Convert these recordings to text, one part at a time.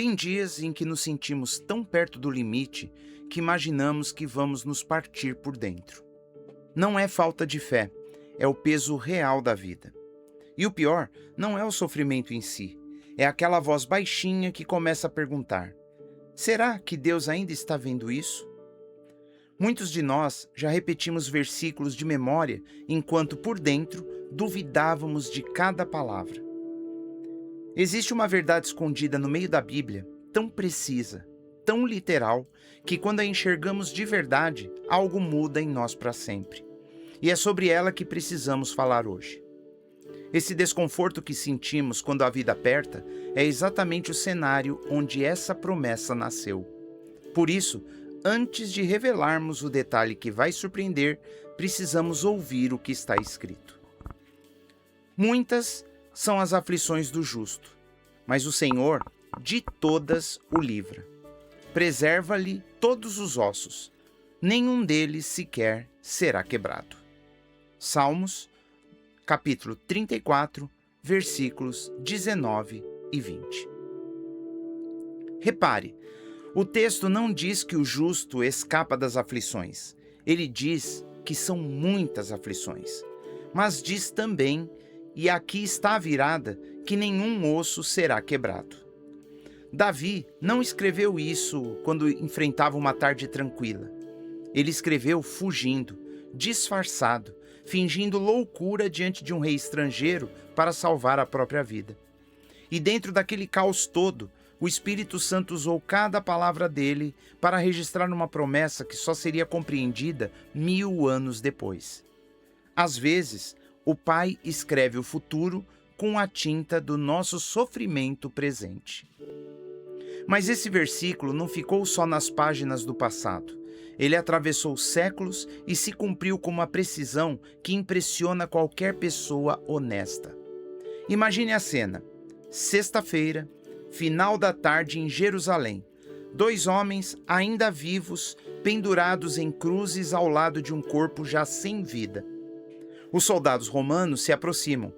Tem dias em que nos sentimos tão perto do limite que imaginamos que vamos nos partir por dentro. Não é falta de fé, é o peso real da vida. E o pior não é o sofrimento em si, é aquela voz baixinha que começa a perguntar: será que Deus ainda está vendo isso? Muitos de nós já repetimos versículos de memória enquanto por dentro duvidávamos de cada palavra. Existe uma verdade escondida no meio da Bíblia, tão precisa, tão literal, que quando a enxergamos de verdade, algo muda em nós para sempre. E é sobre ela que precisamos falar hoje. Esse desconforto que sentimos quando a vida aperta é exatamente o cenário onde essa promessa nasceu. Por isso, antes de revelarmos o detalhe que vai surpreender, precisamos ouvir o que está escrito. Muitas são as aflições do justo, mas o Senhor de todas o livra. Preserva-lhe todos os ossos, nenhum deles sequer será quebrado. Salmos, capítulo 34, versículos 19 e 20. Repare, o texto não diz que o justo escapa das aflições. Ele diz que são muitas aflições. Mas diz também, e aqui está a virada, que nenhum osso será quebrado. Davi não escreveu isso quando enfrentava uma tarde tranquila. Ele escreveu fugindo, disfarçado, fingindo loucura diante de um rei estrangeiro para salvar a própria vida. E dentro daquele caos todo, o Espírito Santo usou cada palavra dele para registrar uma promessa que só seria compreendida 1000 anos depois. Às vezes, o Pai escreve o futuro com a tinta do nosso sofrimento presente. Mas esse versículo não ficou só nas páginas do passado. Ele atravessou séculos e se cumpriu com uma precisão que impressiona qualquer pessoa honesta. Imagine a cena. Sexta-feira, final da tarde em Jerusalém. 2 homens ainda vivos, pendurados em cruzes ao lado de um corpo já sem vida. Os soldados romanos se aproximam.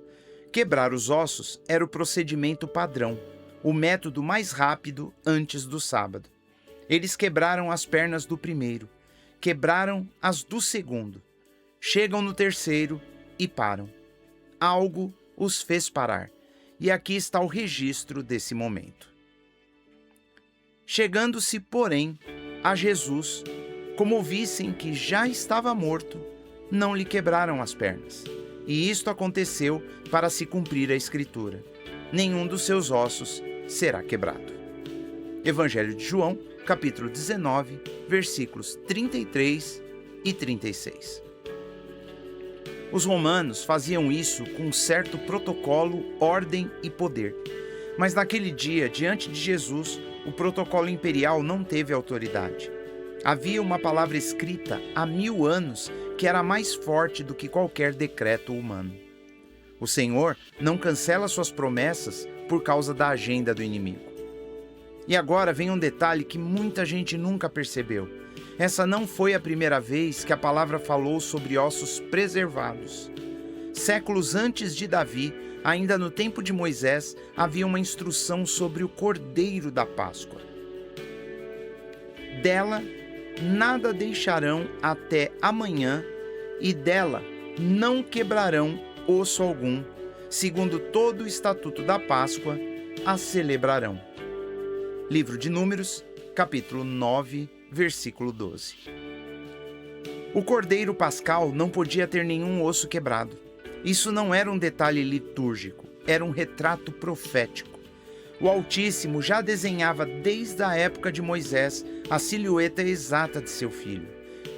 Quebrar os ossos era o procedimento padrão, o método mais rápido antes do sábado. Eles quebraram as pernas do primeiro, quebraram as do segundo, chegam no terceiro e param. Algo os fez parar, e aqui está o registro desse momento. Chegando-se, porém, a Jesus, como vissem que já estava morto, não lhe quebraram as pernas. E isto aconteceu para se cumprir a Escritura: nenhum dos seus ossos será quebrado. Evangelho de João, capítulo 19, versículos 33 e 36. Os romanos faziam isso com um certo protocolo, ordem e poder. Mas naquele dia, diante de Jesus, o protocolo imperial não teve autoridade. Havia uma palavra escrita há 1000 anos que era mais forte do que qualquer decreto humano. O Senhor não cancela suas promessas por causa da agenda do inimigo. E agora vem um detalhe que muita gente nunca percebeu. Essa não foi a primeira vez que a palavra falou sobre ossos preservados. Séculos antes de Davi, ainda no tempo de Moisés, havia uma instrução sobre o Cordeiro da Páscoa. Dela nada deixarão até amanhã, e dela não quebrarão osso algum, segundo todo o estatuto da Páscoa, a celebrarão. Livro de Números, capítulo 9, versículo 12. O Cordeiro Pascal não podia ter nenhum osso quebrado. Isso não era um detalhe litúrgico, era um retrato profético. O Altíssimo já desenhava desde a época de Moisés a silhueta exata de seu filho.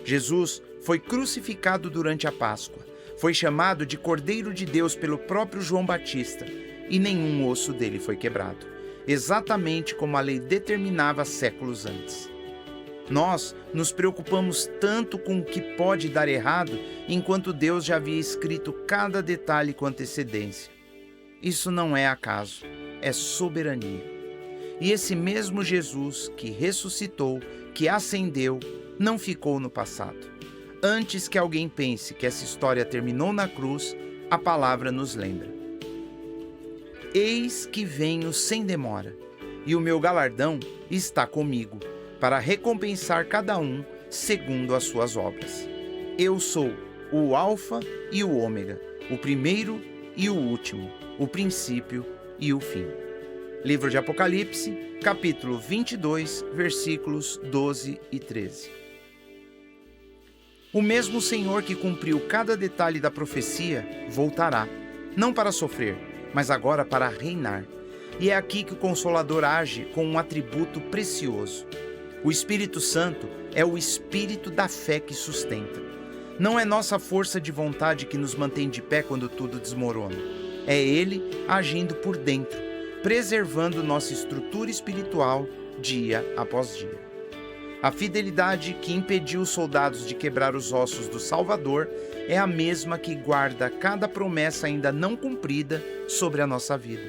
Jesus foi crucificado durante a Páscoa. Foi chamado de Cordeiro de Deus pelo próprio João Batista, e nenhum osso dele foi quebrado, exatamente como a lei determinava séculos antes. Nós nos preocupamos tanto com o que pode dar errado, enquanto Deus já havia escrito cada detalhe com antecedência. Isso não é acaso, é soberania. E esse mesmo Jesus que ressuscitou, que ascendeu, não ficou no passado. Antes que alguém pense que essa história terminou na cruz, a palavra nos lembra: eis que venho sem demora. e o meu galardão está comigo, para recompensar cada um segundo as suas obras. Eu sou o Alfa e o Ômega, o primeiro e o último, o princípio e o fim. Livro de Apocalipse, capítulo 22, versículos 12 e 13. O mesmo Senhor que cumpriu cada detalhe da profecia voltará, não para sofrer, mas agora para reinar. E é aqui que o Consolador age com um atributo precioso. O Espírito Santo é o espírito da fé que sustenta. Não é nossa força de vontade que nos mantém de pé quando tudo desmorona. É Ele agindo por dentro, preservando nossa estrutura espiritual dia após dia. A fidelidade que impediu os soldados de quebrar os ossos do Salvador é a mesma que guarda cada promessa ainda não cumprida sobre a nossa vida.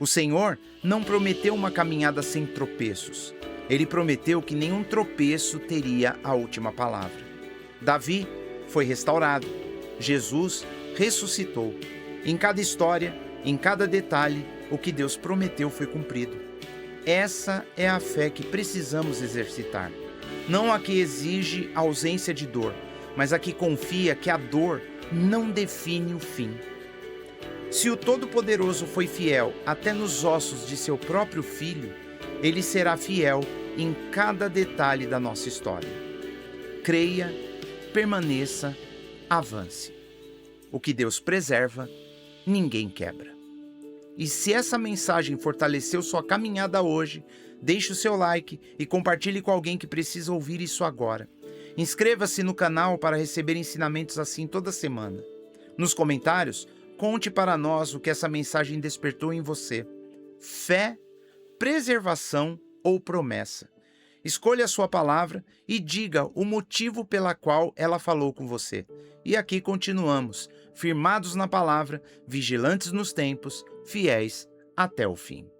O Senhor não prometeu uma caminhada sem tropeços. Ele prometeu que nenhum tropeço teria a última palavra. Davi foi restaurado. Jesus ressuscitou. Em cada história, em cada detalhe, o que Deus prometeu foi cumprido. Essa é a fé que precisamos exercitar. Não a que exige ausência de dor, mas a que confia que a dor não define o fim. Se o Todo-Poderoso foi fiel até nos ossos de seu próprio Filho, Ele será fiel em cada detalhe da nossa história. Creia, permaneça, avance. O que Deus preserva, ninguém quebra. E se essa mensagem fortaleceu sua caminhada hoje, deixe o seu like e compartilhe com alguém que precisa ouvir isso agora. Inscreva-se no canal para receber ensinamentos assim toda semana. Nos comentários, conte para nós o que essa mensagem despertou em você. Fé, preservação ou promessa. Escolha a sua palavra e diga o motivo pela qual ela falou com você. E aqui continuamos, firmados na palavra, vigilantes nos tempos, fiéis até o fim.